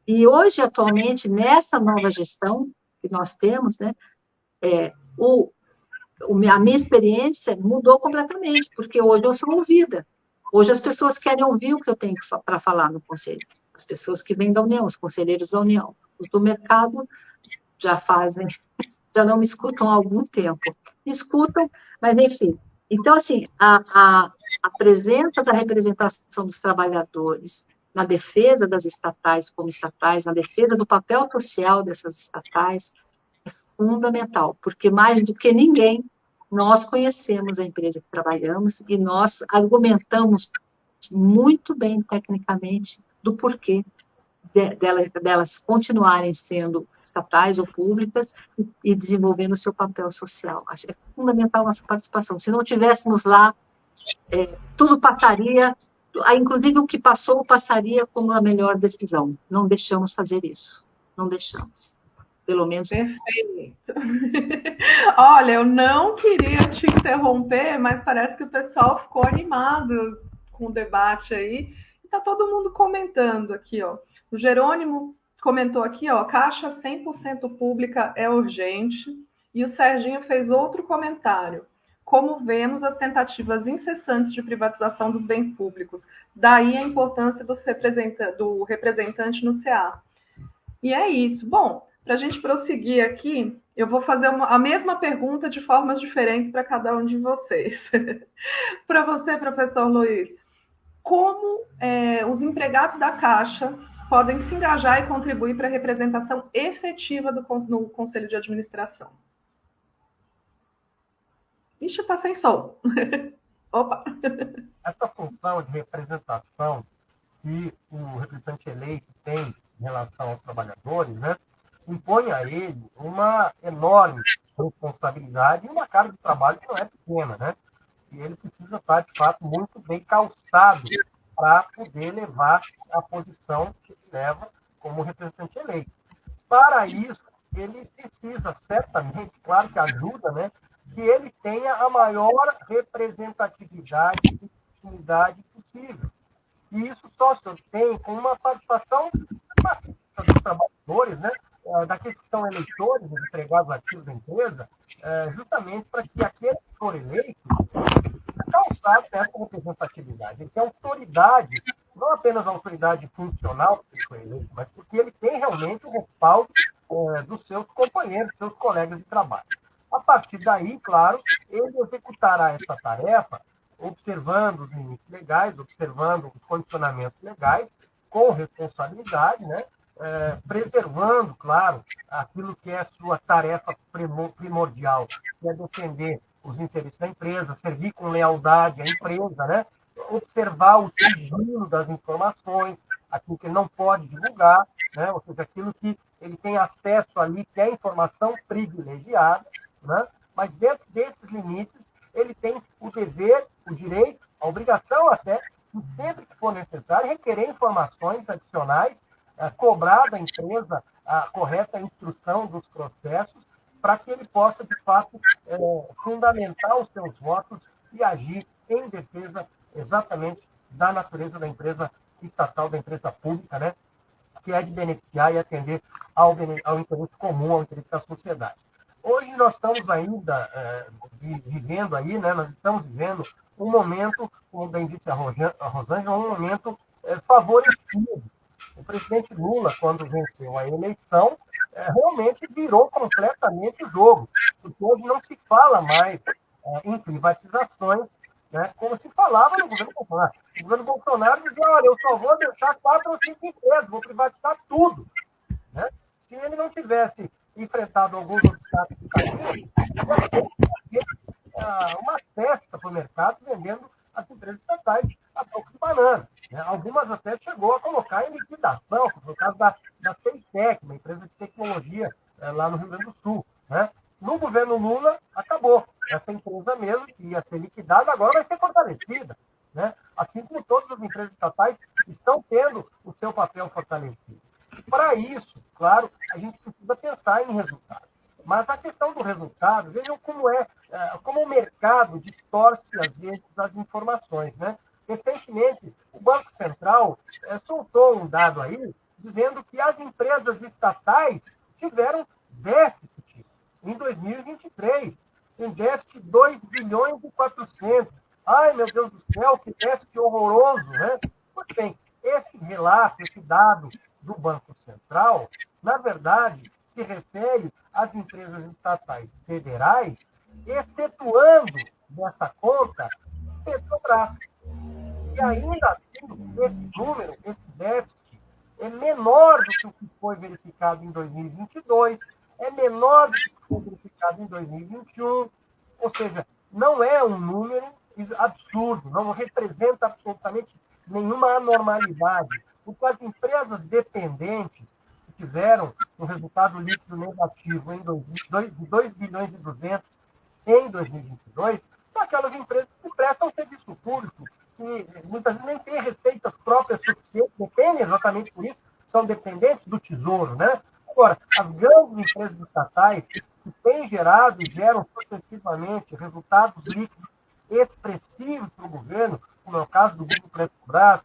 E hoje, atualmente, nessa nova gestão que nós temos, né, a minha experiência mudou completamente, porque hoje eu sou ouvida. Hoje as pessoas querem ouvir o que eu tenho para falar no conselho. As pessoas que vêm da União, os conselheiros da União. Os do mercado já não me escutam há algum tempo. Me escutam, mas enfim. Então, assim, a presença da representação dos trabalhadores na defesa das estatais como estatais, na defesa do papel social dessas estatais, é fundamental, porque mais do que ninguém, nós conhecemos a empresa que trabalhamos e nós argumentamos muito bem tecnicamente do porquê delas continuarem sendo estatais ou públicas e desenvolvendo o seu papel social. Acho que é fundamental a nossa participação. Se não tivéssemos lá, tudo passaria, inclusive o que passou passaria como a melhor decisão. Não deixamos fazer isso. Não deixamos. Pelo menos. Perfeito. Olha, eu não queria te interromper, mas parece que o pessoal ficou animado com o debate aí. Está todo mundo comentando aqui, ó. O Jerônimo comentou aqui, ó, Caixa 100% pública é urgente. E o Serginho fez outro comentário. Como vemos as tentativas incessantes de privatização dos bens públicos. Daí a importância do representante no CA. E é isso. Bom, Para a gente prosseguir aqui, eu vou fazer a mesma pergunta de formas diferentes para cada um de vocês. Para você, professor Luiz, como os empregados da Caixa podem se engajar e contribuir para a representação efetiva no Conselho de Administração? Ixi, está sem som. Opa! Essa função de representação que o representante eleito tem em relação aos trabalhadores, né, impõe a ele uma enorme responsabilidade e uma carga de trabalho que não é pequena, né? E ele precisa estar, de fato, muito bem calçado para poder levar a posição que ele leva como representante eleito. Para isso, ele precisa, certamente, claro que ajuda, né, que ele tenha a maior representatividade e legitimidade possível. E isso só se obtém com uma participação maciça dos trabalhadores, né, daqueles que são eleitores, os empregados ativos da empresa, justamente para que aquele que for eleito calçado essa representatividade. Ele tem autoridade, não apenas a autoridade funcional que ele foi eleito, mas porque ele tem realmente o respaldo dos seus companheiros, dos seus colegas de trabalho. A partir daí, claro, ele executará essa tarefa observando os limites legais, observando os condicionamentos legais, com responsabilidade, né? Preservando, claro, aquilo que é a sua tarefa primordial, que é defender os interesses da empresa, servir com lealdade à empresa, né? Observar o sigilo das informações, aquilo que ele não pode divulgar, né? Ou seja, aquilo que ele tem acesso ali, que é informação privilegiada, né? Mas dentro desses limites, ele tem o dever, o direito, a obrigação até, de sempre que for necessário, requerer informações adicionais, cobrar da empresa a correta instrução dos processos, para que ele possa, de fato, fundamentar os seus votos e agir em defesa exatamente da natureza da empresa estatal, da empresa pública, né, que é de beneficiar e atender ao interesse comum, ao interesse da sociedade. Hoje nós estamos ainda vivendo aí, né, nós estamos vivendo um momento, como bem disse a Rosângela, um momento favorecido. O presidente Lula, quando venceu a eleição, realmente virou completamente o jogo, porque hoje não se fala mais em privatizações, né, como se falava no governo Bolsonaro. O governo Bolsonaro dizia, olha, eu só vou deixar 4 ou 5 empresas, vou privatizar tudo. Né? Se ele não tivesse enfrentado alguns obstáculos do caminho, uma festa para o mercado vendendo as empresas estatais a troco de banana. Né? Algumas até chegou a colocar em liquidação, no caso da Ceitec, uma empresa de tecnologia lá no Rio Grande do Sul. Né? No governo Lula, acabou. Essa empresa mesmo, que ia ser liquidada, agora vai ser fortalecida. Né? Assim como todas as empresas estatais estão tendo o seu papel fortalecido. Para isso, claro, a gente precisa pensar em resultados. Mas a questão do resultado, vejam como o mercado distorce, às vezes, as informações. Né? Recentemente, o Banco Central soltou um dado aí, dizendo que as empresas estatais tiveram déficit em 2023, um déficit de 2 bilhões e 400. Ai, meu Deus do céu, que déficit horroroso, né? Pois bem, esse relato, esse dado do Banco Central, na verdade, se refere às empresas estatais federais, excetuando dessa conta Petrobras. E ainda assim, esse número, esse déficit, é menor do que foi verificado em 2022, é menor do que foi verificado em 2021, ou seja, não é um número absurdo, não representa absolutamente nenhuma anormalidade, porque as empresas dependentes que tiveram um resultado líquido negativo em 2 bilhões e 200 em 2022, são aquelas empresas que prestam serviço público, que muitas vezes nem têm receitas próprias suficientes, dependem exatamente por isso, são dependentes do Tesouro, né? Agora, as grandes empresas estatais que têm gerado e geram sucessivamente resultados líquidos expressivos para o governo, como é o caso do Grupo Petrobras,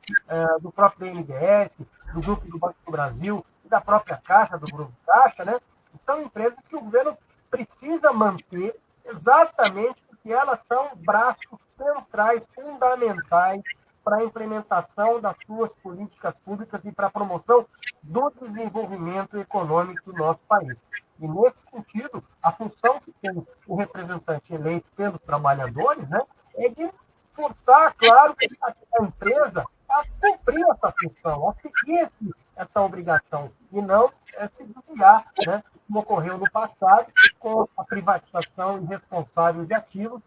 do próprio BNDES, do Grupo do Banco do Brasil e da própria Caixa, do Grupo Caixa, né? São empresas que o governo precisa manter exatamente porque elas são braços centrais, fundamentais para a implementação das suas políticas políticas públicas e para a promoção do desenvolvimento econômico do nosso país. E, nesse sentido, a função que tem o representante eleito pelos trabalhadores, né, é de forçar, claro, a empresa a cumprir essa função, a seguir essa obrigação, e não se desviar, né, como ocorreu no passado, com a privatização irresponsável de ativos,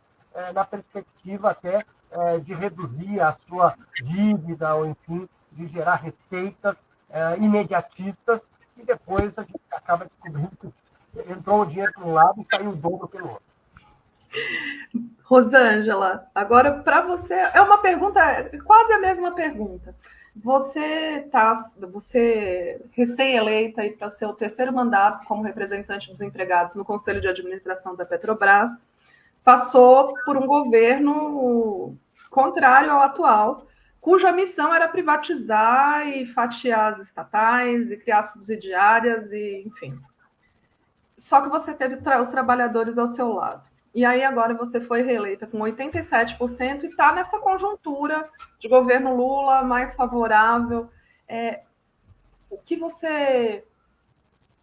na perspectiva até de reduzir a sua dívida, ou, enfim, de gerar receitas imediatistas, e depois a gente acaba descobrindo que entrou o dinheiro para um lado e saiu o dobro pelo outro. Rosângela, agora para você, é uma pergunta, quase a mesma pergunta. Você recém-eleita para seu terceiro mandato como representante dos empregados no Conselho de Administração da Petrobras, passou por um governo contrário ao atual, cuja missão era privatizar e fatiar as estatais e criar subsidiárias, e enfim. Só que você teve os trabalhadores ao seu lado. E aí agora você foi reeleita com 87% e está nessa conjuntura de governo Lula mais favorável.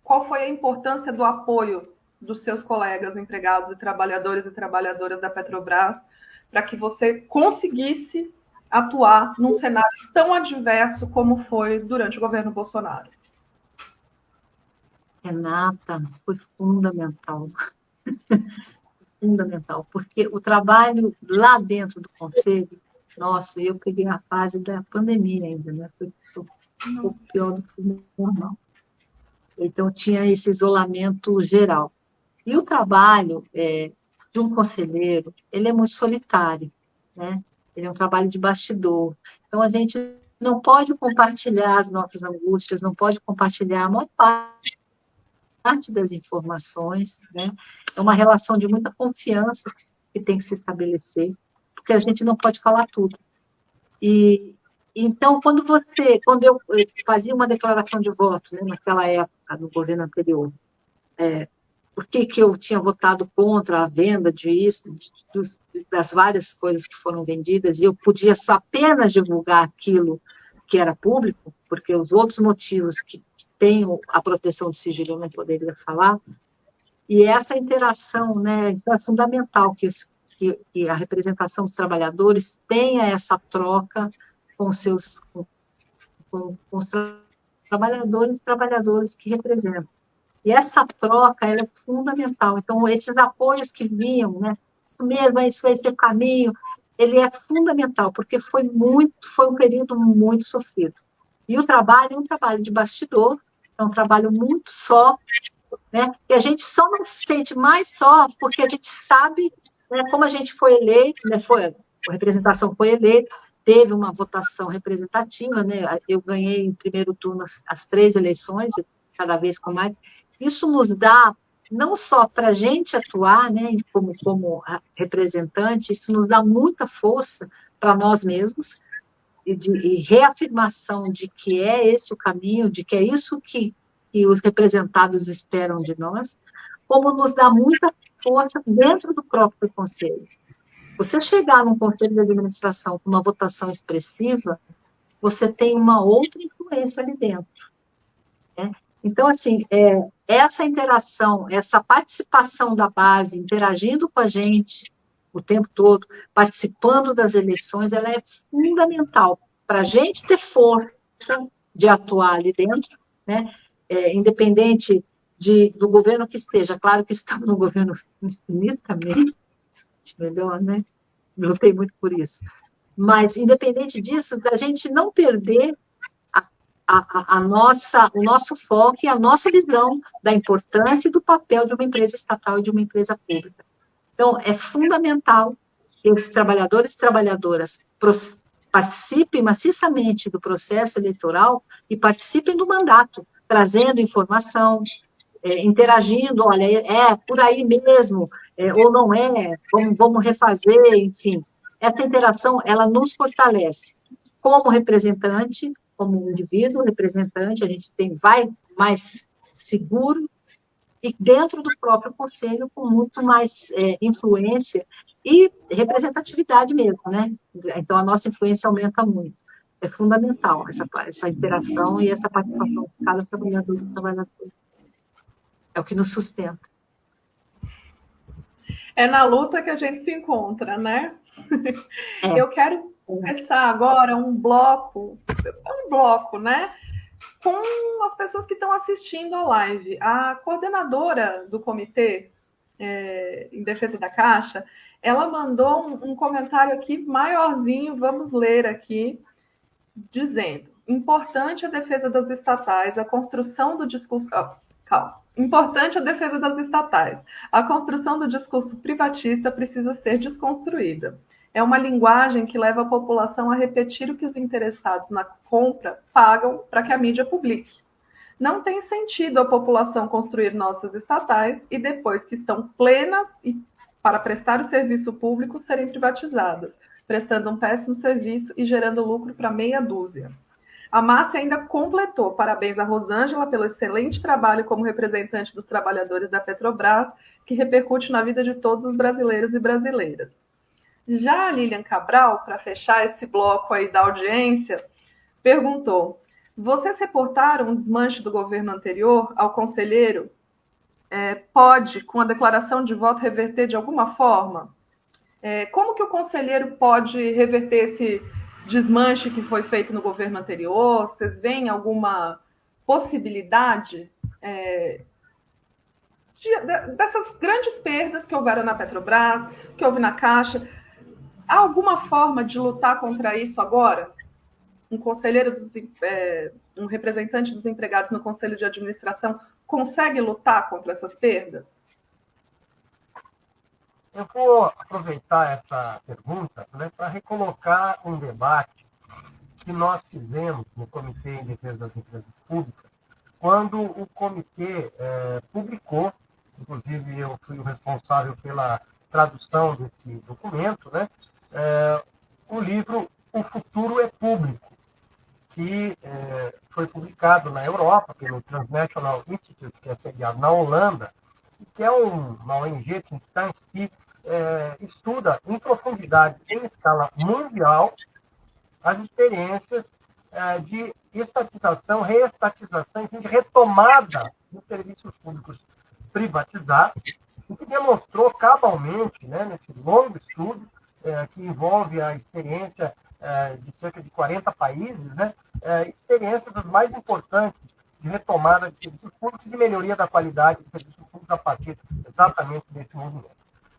Qual foi a importância do apoio dos seus colegas empregados e trabalhadoras da Petrobras para que você conseguisse atuar num cenário tão adverso como foi durante o governo Bolsonaro? Renata, foi fundamental. Fundamental, porque o trabalho lá dentro do Conselho, nossa, eu peguei a fase da pandemia ainda, né? Foi um pouco pior do que o normal. Então, tinha esse isolamento geral. E o trabalho de um conselheiro, ele é muito solitário, né? Ele é um trabalho de bastidor. Então, a gente não pode compartilhar as nossas angústias, não pode compartilhar a maior parte das informações, né? É uma relação de muita confiança que tem que se estabelecer, porque a gente não pode falar tudo. E então, quando eu fazia uma declaração de voto, né, naquela época, no governo anterior, por que eu tinha votado contra a venda das várias coisas que foram vendidas, e eu podia só apenas divulgar aquilo que era público, porque os outros motivos que tem a proteção do sigilo, eu não poderia falar, e essa interação, né, é fundamental que a representação dos trabalhadores tenha essa troca com os trabalhadores e trabalhadoras que representam. E essa troca, ela é fundamental. Então, esses apoios que vinham, né, isso mesmo, isso vai ser o caminho, ele é fundamental, porque foi um período muito sofrido. E o trabalho é um trabalho de bastidor, é um trabalho muito só, né? E a gente só não se sente mais só porque a gente sabe, né, como a gente foi eleito, né, a representação foi eleita, teve uma votação representativa, né? Eu ganhei em primeiro turno as 3 eleições, cada vez com mais. Isso nos dá, não só para a gente atuar, né, como representante, isso nos dá muita força para nós mesmos, e reafirmação de que é esse o caminho, de que é isso que os representados esperam de nós, como nos dá muita força dentro do próprio conselho. Você chegar num conselho de administração com uma votação expressiva, você tem uma outra influência ali dentro, né? Então, assim, essa interação, essa participação da base, interagindo com a gente o tempo todo, participando das eleições, ela é fundamental para a gente ter força de atuar ali dentro, né? Independente do governo que esteja. Claro que estamos num governo infinitamente melhor, né? Lutei muito por isso. Mas, independente disso, da gente não perder o nosso foco e a nossa visão da importância e do papel de uma empresa estatal e de uma empresa pública. Então, é fundamental que esses trabalhadores e trabalhadoras participem maciçamente do processo eleitoral e participem do mandato, trazendo informação, interagindo, olha, por aí mesmo, ou não vamos refazer, enfim. Essa interação, ela nos fortalece. Como representante, como indivíduo representante, a gente vai mais seguro, e dentro do próprio conselho, com muito mais influência e representatividade mesmo, né? Então, a nossa influência aumenta muito. é fundamental essa interação e essa participação de cada trabalhador e trabalhadora. É o que nos sustenta. É na luta que a gente se encontra, né? É. Eu quero começar agora um bloco, né? Com as pessoas que estão assistindo a live. A coordenadora do comitê em defesa da Caixa, ela mandou um comentário aqui maiorzinho, vamos ler aqui, dizendo: importante a defesa das estatais, a construção do discurso... calma. Importante a defesa das estatais. A construção do discurso privatista precisa ser desconstruída. É uma linguagem que leva a população a repetir o que os interessados na compra pagam para que a mídia publique. Não tem sentido a população construir nossas estatais e depois que estão plenas e para prestar o serviço público serem privatizadas, prestando um péssimo serviço e gerando lucro para meia dúzia. A Márcia ainda completou: parabéns a Rosângela pelo excelente trabalho como representante dos trabalhadores da Petrobras, que repercute na vida de todos os brasileiros e brasileiras. Já a Lilian Cabral, para fechar esse bloco aí da audiência, perguntou: vocês reportaram um desmanche do governo anterior ao conselheiro? Pode, com a declaração de voto, reverter de alguma forma? Como que o conselheiro pode reverter esse desmanche que foi feito no governo anterior? Vocês veem alguma possibilidade dessas grandes perdas que houveram na Petrobras, que houve na Caixa? Há alguma forma de lutar contra isso agora? Um representante dos empregados no Conselho de Administração consegue lutar contra essas perdas? Eu vou aproveitar essa pergunta, né, para recolocar um debate que nós fizemos no Comitê em Defesa das Empresas Públicas, quando o comitê publicou, inclusive eu fui o responsável pela tradução desse documento, né, o livro O Futuro é Público, que foi publicado na Europa pelo Transnational Institute, que é sediado na Holanda, que é uma ONG que estuda em profundidade, em escala mundial, as experiências de estatização, reestatização, enfim, de retomada dos serviços públicos privatizados, o que demonstrou cabalmente, né, nesse longo estudo, que envolve a experiência de cerca de 40 países, né, experiências das mais importantes de retomada de serviços públicos e de melhoria da qualidade dos serviços públicos a partir exatamente desse movimento.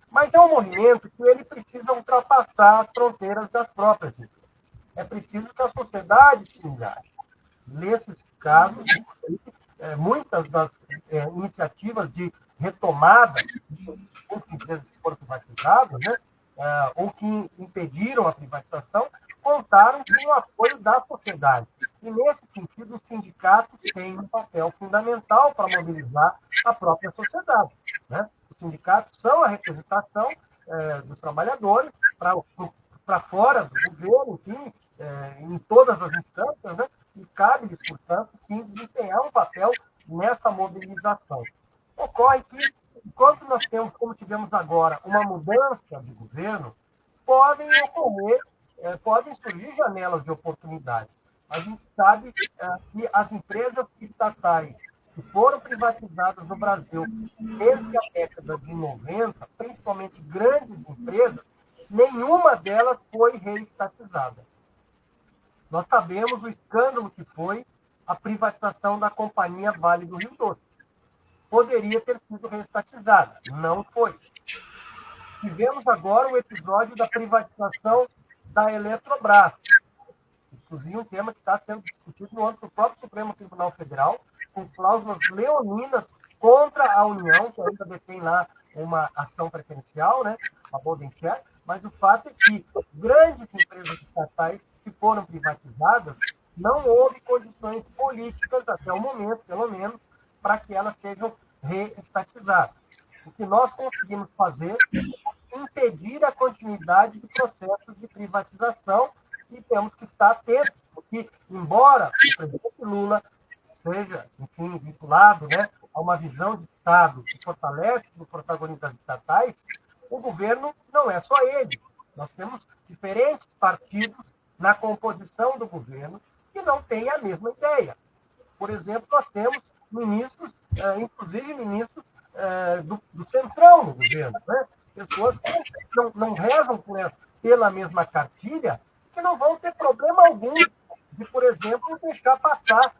Mas é um movimento que ele precisa ultrapassar as fronteiras das próprias empresas. É preciso que a sociedade se engaje. Nesses casos, muitas das iniciativas de retomada de empresas que foram privatizadas, né, ou que impediram a privatização, contaram com o apoio da sociedade. E, nesse sentido, os sindicatos têm um papel fundamental para mobilizar a própria sociedade, né? Os sindicatos são a representação dos trabalhadores para fora do governo, enfim, em todas as instâncias, né? E cabe-lhes, portanto, sim, desempenhar um papel nessa mobilização. Ocorre que, enquanto nós temos, como tivemos agora, uma mudança de governo, podem surgir janelas de oportunidade. A gente sabe que as empresas estatais que foram privatizadas no Brasil desde a década de 90, principalmente grandes empresas, nenhuma delas foi reestatizada. Nós sabemos o escândalo que foi a privatização da Companhia Vale do Rio Doce. Poderia ter sido reestatizada, não foi. Tivemos agora o episódio da privatização da Eletrobras, inclusive um tema que está sendo discutido no âmbito do próprio Supremo Tribunal Federal, com cláusulas leoninas contra a União, que ainda detém lá uma ação preferencial, né, a Golden Share, mas o fato é que grandes empresas estatais que foram privatizadas, não houve condições políticas, até o momento, pelo menos, para que elas sejam reestatizadas. O que nós conseguimos fazer é impedir a continuidade de processos de privatização e temos que estar atentos, porque, embora o presidente Lula seja, enfim, vinculado, né, a uma visão de Estado que fortalece o protagonismo das estatais, o governo não é só ele. Nós temos diferentes partidos na composição do governo que não têm a mesma ideia. Por exemplo, nós temos ministros, inclusive ministros do centrão no governo, né? Pessoas que não rezam pela mesma cartilha, que não vão ter problema algum de, por exemplo, deixar passar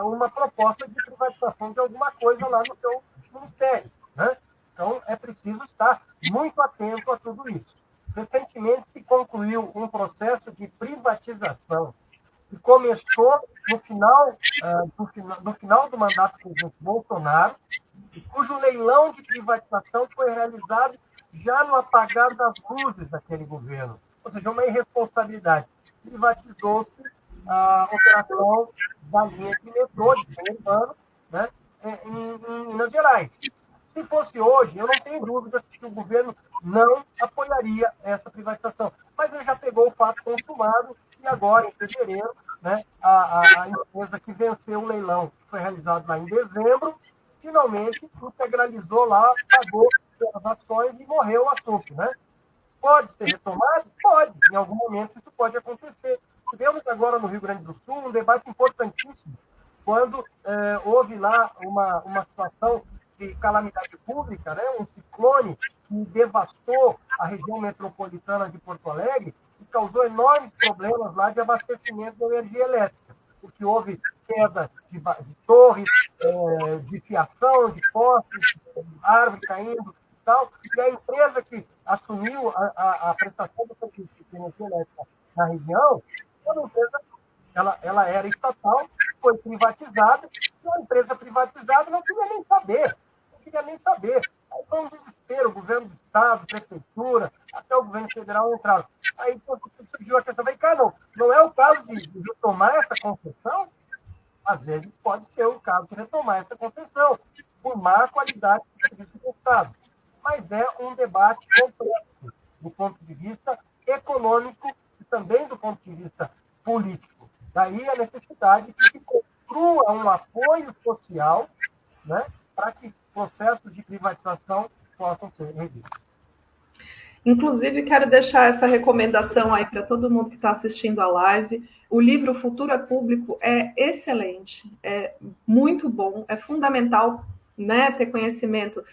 uma proposta de privatização de alguma coisa lá no seu ministério, né? Então, é preciso estar muito atento a tudo isso. Recentemente se concluiu um processo de privatização que começou no final do mandato do presidente Bolsonaro, e cujo leilão de privatização foi realizado já no apagar das luzes daquele governo. Ou seja, uma irresponsabilidade. Privatizou-se a operação da linha de metrô de trem urbano, né, em Minas Gerais. Se fosse hoje, eu não tenho dúvidas que o governo não apoiaria essa privatização. Mas ele já pegou o fato consumado e agora, em fevereiro, né, a empresa que venceu o leilão, que foi realizado lá em dezembro, finalmente integralizou lá, pagou as ações e morreu o assunto, né? Pode ser retomado? Pode. Em algum momento isso pode acontecer. Tivemos agora no Rio Grande do Sul um debate importantíssimo, quando houve lá uma situação de calamidade pública, né? Um ciclone que devastou a região metropolitana de Porto Alegre e causou enormes problemas lá de abastecimento de energia elétrica, porque houve queda de torres, de fiação, de postes, árvore caindo e tal, e a empresa que assumiu a prestação do serviço de energia elétrica na região, uma empresa, ela era estatal, foi privatizada, e a empresa privatizada não queria nem saber. Aí foi um desespero, o governo do Estado, a prefeitura, até o governo federal entraram. Aí surgiu a questão, não é o caso de retomar essa concessão? Às vezes pode ser o caso de retomar essa concessão, por má qualidade do serviço do Estado. Mas é um debate complexo, do ponto de vista econômico e também do ponto de vista político. Daí a necessidade de que se construa um apoio social, né, para que processos de privatização possam ser revistos. Inclusive, quero deixar essa recomendação aí para todo mundo que está assistindo a live. O livro Futuro é Público é excelente, é muito bom, é fundamental, né, ter conhecimento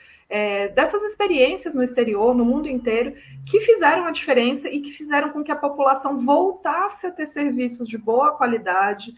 dessas experiências no exterior, no mundo inteiro, que fizeram a diferença e que fizeram com que a população voltasse a ter serviços de boa qualidade,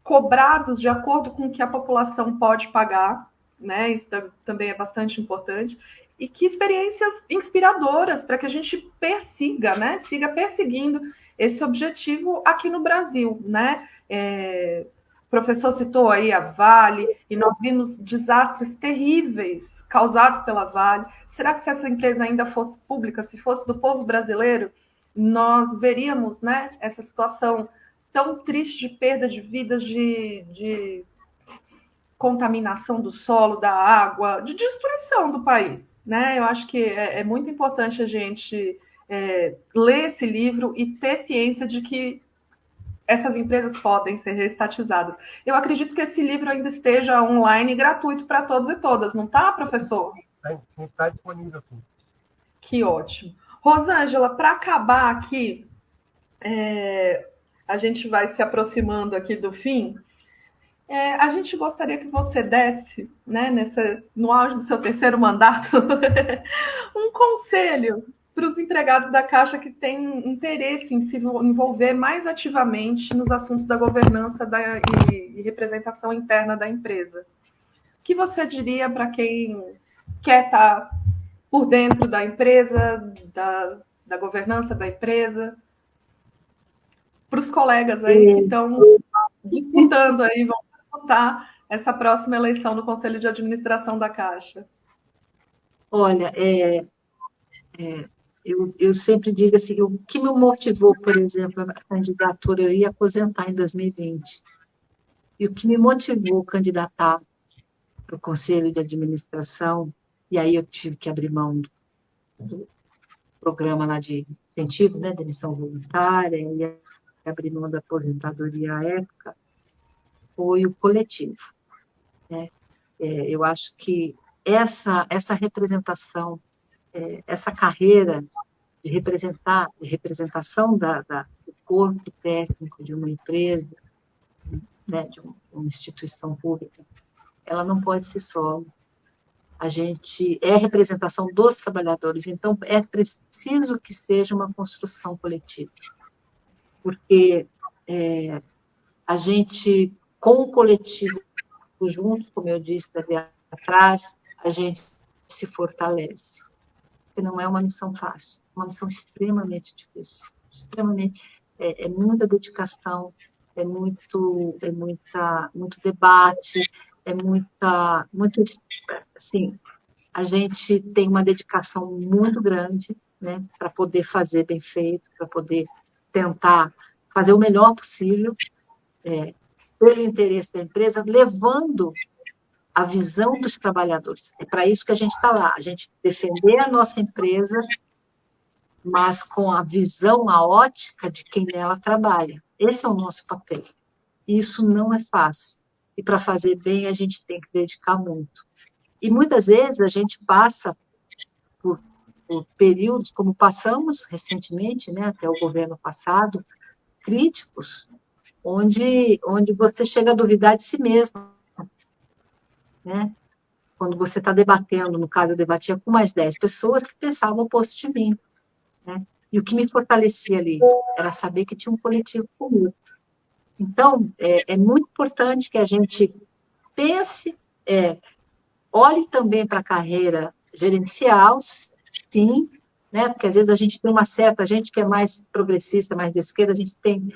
cobrados de acordo com o que a população pode pagar, né? Isso também é bastante importante. E que experiências inspiradoras para que a gente persiga, né? Siga perseguindo esse objetivo aqui no Brasil, né? O professor citou aí a Vale, e nós vimos desastres terríveis causados pela Vale. Será que se essa empresa ainda fosse pública, se fosse do povo brasileiro, nós veríamos, né, essa situação tão triste de perda de vidas, de contaminação do solo, da água, de destruição do país, né? Eu acho que é muito importante a gente ler esse livro e ter ciência de que essas empresas podem ser reestatizadas. Eu acredito que esse livro ainda esteja online gratuito para todos e todas, não está, professor? Sim, está disponível, sim. Que ótimo. Rosângela, para acabar aqui, a gente vai se aproximando aqui do fim. A gente gostaria que você desse, né, no auge do seu terceiro mandato, um conselho para os empregados da Caixa que têm interesse em se envolver mais ativamente nos assuntos da governança e representação interna da empresa. O que você diria para quem quer estar por dentro da empresa, da governança da empresa? Para os colegas aí que estão disputando aí, vão disputar essa próxima eleição no Conselho de Administração da Caixa? Olha, eu sempre digo assim, o que me motivou, por exemplo, a candidatura, eu ia aposentar em 2020, e o que me motivou a candidatar para o Conselho de Administração, e aí eu tive que abrir mão do programa lá de incentivo, né, demissão voluntária, e abrir mão da aposentadoria à época, foi o coletivo, né? Eu acho que essa representação, essa carreira de representação corpo técnico de uma empresa, né, de uma instituição pública, ela não pode ser solo. A gente é representação dos trabalhadores, então é preciso que seja uma construção coletiva, porque a gente, com o coletivo junto, como eu disse ali atrás, a gente se fortalece. Porque não é uma missão fácil, é uma missão extremamente difícil, extremamente, muita dedicação, muito debate, muito, assim, a gente tem uma dedicação muito grande, né, para poder fazer bem feito, para poder tentar fazer o melhor possível, pelo interesse da empresa, levando a visão dos trabalhadores. É para isso que a gente está lá, a gente defender a nossa empresa, mas com a visão, a ótica de quem nela trabalha. Esse é o nosso papel. Isso não é fácil. E para fazer bem, a gente tem que dedicar muito. E muitas vezes a gente passa por períodos, como passamos recentemente, né, até o governo passado, críticos, onde você chega a duvidar de si mesmo, né? Quando você está debatendo, no caso eu debatia com mais 10 pessoas que pensavam o oposto de mim, né? E o que me fortalecia ali era saber que tinha um coletivo comigo. Então, é muito importante que a gente pense, olhe também para a carreira gerencial, sim, né? Porque às vezes a gente tem a gente que é mais progressista, mais de esquerda, a gente tem,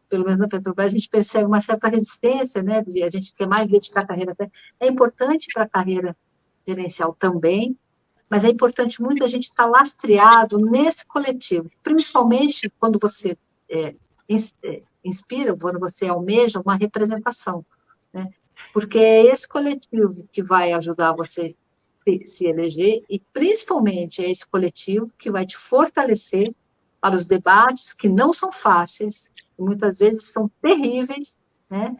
pelo menos na Petrobras, a gente percebe uma certa resistência, né? A gente quer mais dedicar a carreira. É importante para a carreira gerencial também, mas é importante muito a gente estar lastreado nesse coletivo, principalmente quando você inspira, quando você almeja uma representação, né? Porque é esse coletivo que vai ajudar você a se eleger e, principalmente, é esse coletivo que vai te fortalecer para os debates que não são fáceis, que muitas vezes são terríveis, né?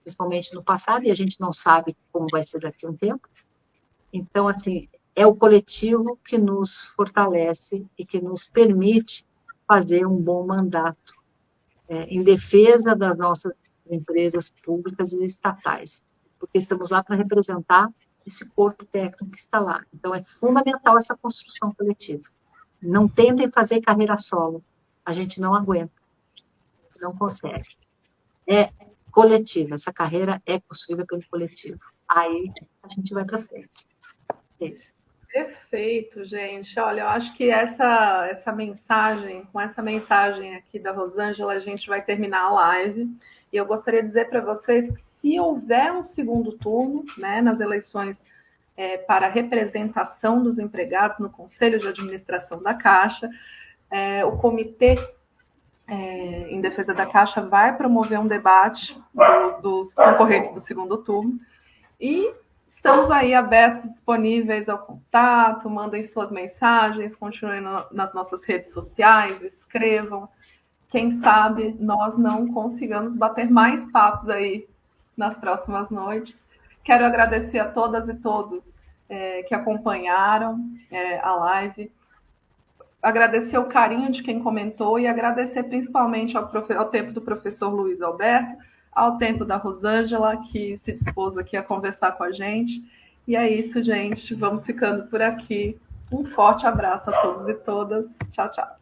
Principalmente no passado, e a gente não sabe como vai ser daqui a um tempo. Então, assim, é o coletivo que nos fortalece e que nos permite fazer um bom mandato em defesa das nossas empresas públicas e estatais, porque estamos lá para representar esse corpo técnico que está lá. Então, é fundamental essa construção coletiva. Não tentem fazer carreira solo, a gente não aguenta, não consegue. É coletiva, essa carreira é construída pelo coletivo. Aí a gente vai para frente. É isso. Perfeito, gente. Olha, eu acho que essa mensagem, com essa mensagem aqui da Rosângela, a gente vai terminar a live. E eu gostaria de dizer para vocês que se houver um segundo turno, né, nas eleições para a representação dos empregados no Conselho de Administração da Caixa, o Comitê em Defesa da Caixa vai promover um debate dos concorrentes do segundo turno. E estamos aí abertos e disponíveis ao contato, mandem suas mensagens, continuem nas nossas redes sociais, escrevam. Quem sabe nós não consigamos bater mais papos aí nas próximas noites. Quero agradecer a todas e todos que acompanharam a live, agradecer o carinho de quem comentou e agradecer principalmente ao tempo do professor Luiz Alberto, ao tempo da Rosângela, que se dispôs aqui a conversar com a gente. E é isso, gente. Vamos ficando por aqui. Um forte abraço a todos e todas. Tchau, tchau.